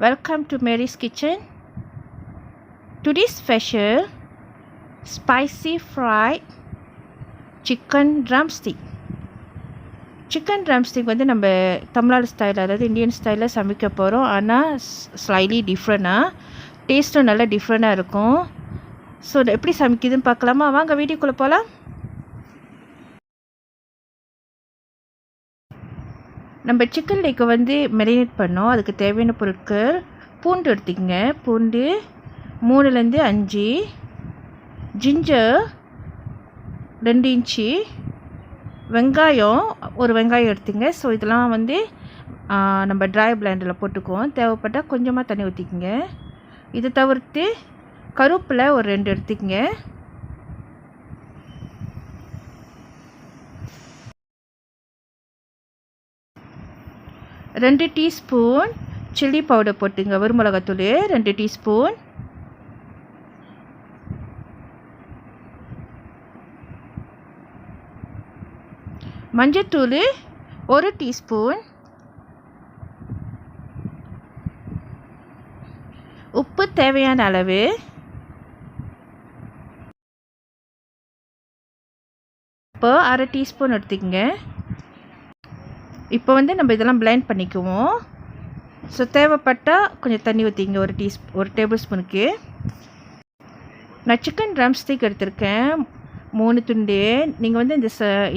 Welcome to Mary's Kitchen. Today's special spicy fried chicken drumstick. Chicken drumstick வந்து நம்ம Tamil Nadu style அதாவது Indian ஸ்டைலில் சமைக்க போகிறோம். ஆனால் ஸ்லைட்லி டிஃப்ரெண்ட்டாக டேஸ்ட்டும் நல்லா டிஃப்ரெண்ட்டாக இருக்கும். ஸோ எப்படி சமைக்குதுன்னு பார்க்கலாமா? வாங்க வீடியோக்குள்ளே போகலாம். நம்ம சிக்கன் லேக்கை வந்து மெரினேட் பண்ணோம். அதுக்கு தேவையான பொருட்கள் பூண்டு எடுத்துக்கங்க. பூண்டு 3-5, ஜிஞ்சர் 2 இன்ச்சு, வெங்காயம் ஒரு வெங்காயம் எடுத்துங்க. ஸோ இதெல்லாம் வந்து நம்ம ட்ரை பிளெண்டரில் போட்டுக்குவோம். தேவைப்பட்டால் கொஞ்சமாக தண்ணி ஊற்றிக்கங்க. இதை தவிர்த்து கருவேப்பிலை ஒரு 2 எடுத்துக்கங்க. ரெண்டு டீஸ்பூன் சில்லி பவுடர் போட்டுங்க. வெறுமிளகாத்தூள் 2 டீஸ்பூன். மஞ்சத்தூள் 1 டீஸ்பூன். உப்பு தேவையான அளவு. இப்போ 1/2 டீஸ்பூன் எடுத்துக்கங்க. இப்போ வந்து நம்ம இதெல்லாம் பிளெண்ட் பண்ணிக்குவோம். ஸோ தேவைப்பட்டால் கொஞ்சம் தண்ணி ஊற்றிங்க. ஒரு டேபிள் ஸ்பூனுக்கு. நான் சிக்கன் ட்ரம்ஸ்டிக் எடுத்திருக்கேன் 3 துண்டு. நீங்கள் வந்து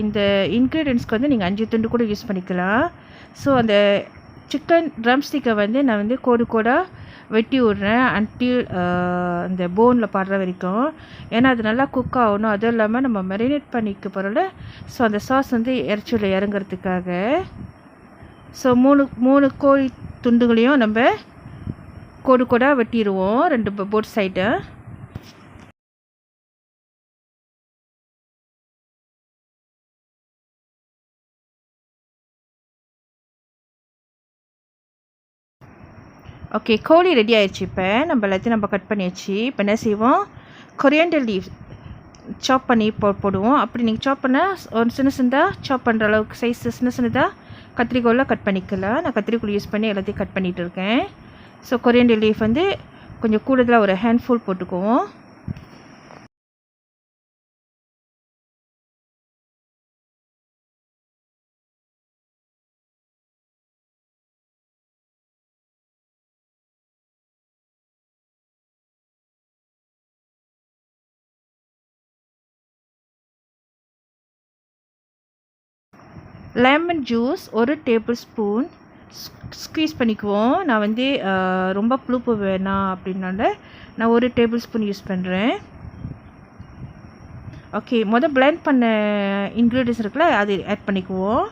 இந்த இன்க்ரீடியன்ஸ்க்கு வந்து நீங்கள் 5 துண்டு கூட யூஸ் பண்ணிக்கலாம். ஸோ அந்த சிக்கன் ட்ரம்ஸ்டிக்கை வந்து நான் வந்து கோடாக வெட்டி விட்றேன் அன்டில் இந்த போனில் படுற வரைக்கும். ஏன்னா அது நல்லா குக் ஆகணும். அதுவும் இல்லாமல் நம்ம மெரினேட் பண்ணிக்க போகிறோம்ல, ஸோ அந்த சாஸ் வந்து இறைச்சியில் இறங்குறதுக்காக. ஸோ 3 கோழி துண்டுகளையும் நம்ம கோடாக வெட்டிடுவோம் 2 போட் சைடு. ஓகே, கோழி ரெடி ஆயிடுச்சு. இப்போ நம்ம எல்லாத்தையும் கட் பண்ணியாச்சு. இப்போ என்ன செய்வோம், கொரியாண்டர் லீவ் சாப் பண்ணி போடுவோம். அப்படி நீங்கள் சாப் பண்ணால் ஒரு சின்னதாக சாப் பண்ணுற அளவுக்கு சைஸ் சின்னதாக கத்திரிக்கோலில் கட் பண்ணிக்கலாம். நான் கத்திரிக்கோல் யூஸ் பண்ணி எல்லாத்தையும் கட் பண்ணிகிட்டு இருக்கேன். ஸோ கொரியாண்டர் லீஃப் வந்து கொஞ்சம் கூடுதலாக ஒரு ஹேண்ட்ஃபுல் போட்டுக்குவோம். Lemon juice 1 table spoon squeeze பண்ணிக்குவோம். நான் வந்து ரொம்ப புளிப்பு வேணாம் அப்படின்னால நான் 1 டேபிள் ஸ்பூன் யூஸ் பண்ணுறேன். ஓகே, பிளெண்ட் பண்ண இன்க்ரீடியன்ஸ் இருக்குல்ல, அது ஆட் பண்ணிக்குவோம்.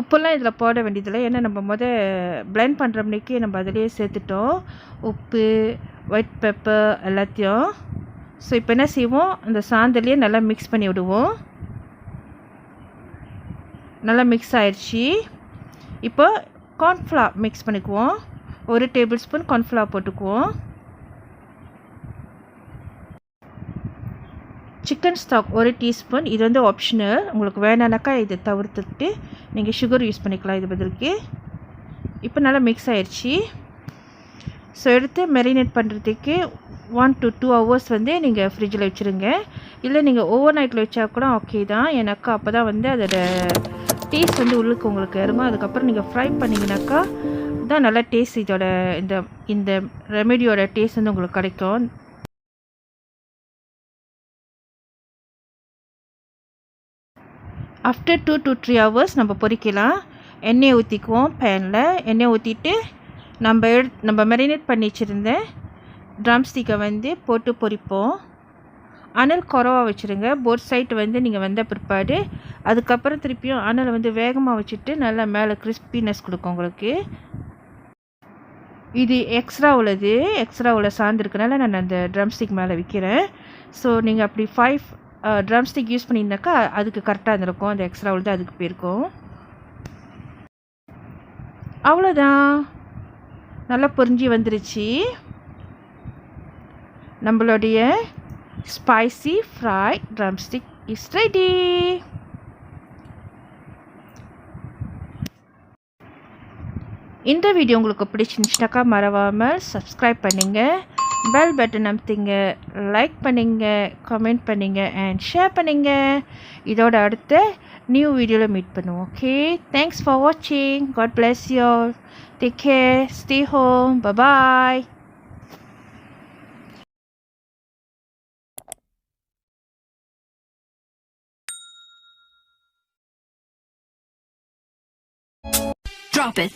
உப்புலாம் இதில் போட வேண்டியதில்லை. ஏன்னா நம்ம பிளெண்ட் பண்ணுற மணிக்கு நம்ம அதிலேயே சேர்த்துட்டோம் உப்பு, ஒயிட் பெப்பர் எல்லாத்தையும். ஸோ இப்போ என்ன செய்வோம், அந்த சாந்தலையே நல்லா மிக்ஸ் பண்ணி விடுவோம். நல்லா மிக்ஸ் ஆயிடுச்சு. இப்போ கார்ன்ஃப்ளவர் மிக்ஸ் பண்ணிக்குவோம். 1 டேபிள் ஸ்பூன் கார்ன்ஃப்ளவர் போட்டுக்குவோம். Chicken stock 1 teaspoon. இது வந்து ஆப்ஷனல். உங்களுக்கு வேணானாக்கா இதை தவிர்த்துட்டு நீங்கள் சுகர் யூஸ் பண்ணிக்கலாம் இது பதிலுக்கு. இப்போ நல்லா மிக்ஸ் ஆயிடுச்சு. ஸோ எடுத்து மெரினேட் பண்ணுறதுக்கு 1 to 2 hours வந்து நீங்கள் ஃப்ரிட்ஜில் வச்சுருங்க. இல்லை நீங்கள் ஓவர் நைட்டில் வச்சா கூட ஓகே தான். ஏன்னாக்கா அப்போ தான் வந்து அதோட டேஸ்ட் வந்து உள்ளுக்கு உங்களுக்கு இறங்கும். அதுக்கப்புறம் நீங்கள் ஃப்ரை பண்ணிங்கனாக்கா தான் நல்லா டேஸ்ட் இதோட இந்த ரெமெடியோட டேஸ்ட் வந்து உங்களுக்கு கிடைக்கும். ஆஃப்டர் 2 to 3 hours நம்ம பொரிக்கலாம். எண்ணெயை ஊற்றிக்குவோம். பேனில் எண்ணெய் ஊற்றிட்டு நம்ம மெரினேட் பண்ணி வச்சுருந்த ட்ரம்ஸ்டிக்கை வந்து போட்டு பொரிப்போம். அனல் குறவா வச்சுருங்க. போட் சைட் வந்து நீங்கள் வந்த பிற்பாடு அதுக்கப்புறம் திருப்பியும் அனலை வந்து வேகமாக வச்சுட்டு நல்லா மேலே கிறிஸ்பினஸ் கொடுக்கும் உங்களுக்கு. இது எக்ஸ்ட்ரா உள்ள சார்ந்துருக்கனால நான் அந்த ட்ரம்ஸ்டிக் மேலே விற்கிறேன். ஸோ நீங்கள் அப்படி 5 ட்ரம்ஸ்டிக் யூஸ் பண்ணியிருந்தாக்கா அதுக்கு கரெக்டாக இருந்திருக்கும். அந்த எக்ஸ்ட்ரா உள்ளது அதுக்கு போயிருக்கும். அவ்வளோதான், நல்லா பொரிஞ்சு வந்துருச்சு. நம்மளுடைய spicy fried drumstick is ready. இந்த வீடியோ உங்களுக்கு பிடிச்சிருந்துச்சுனாக்கா மறவாமல் சப்ஸ்கிரைப் பண்ணுங்கள், பெல் பட்டன் அமுத்திங்க, லைக் பண்ணுங்க, கமெண்ட் பண்ணுங்க அண்ட் ஷேர் பண்ணுங்க. இதோட அடுத்த நியூ வீடியோவில் மீட் பண்ணுவோம். ஓகே, தேங்க்ஸ் ஃபார் வாட்சிங். God bless you all. Take care, stay home, bye bye. Drop it.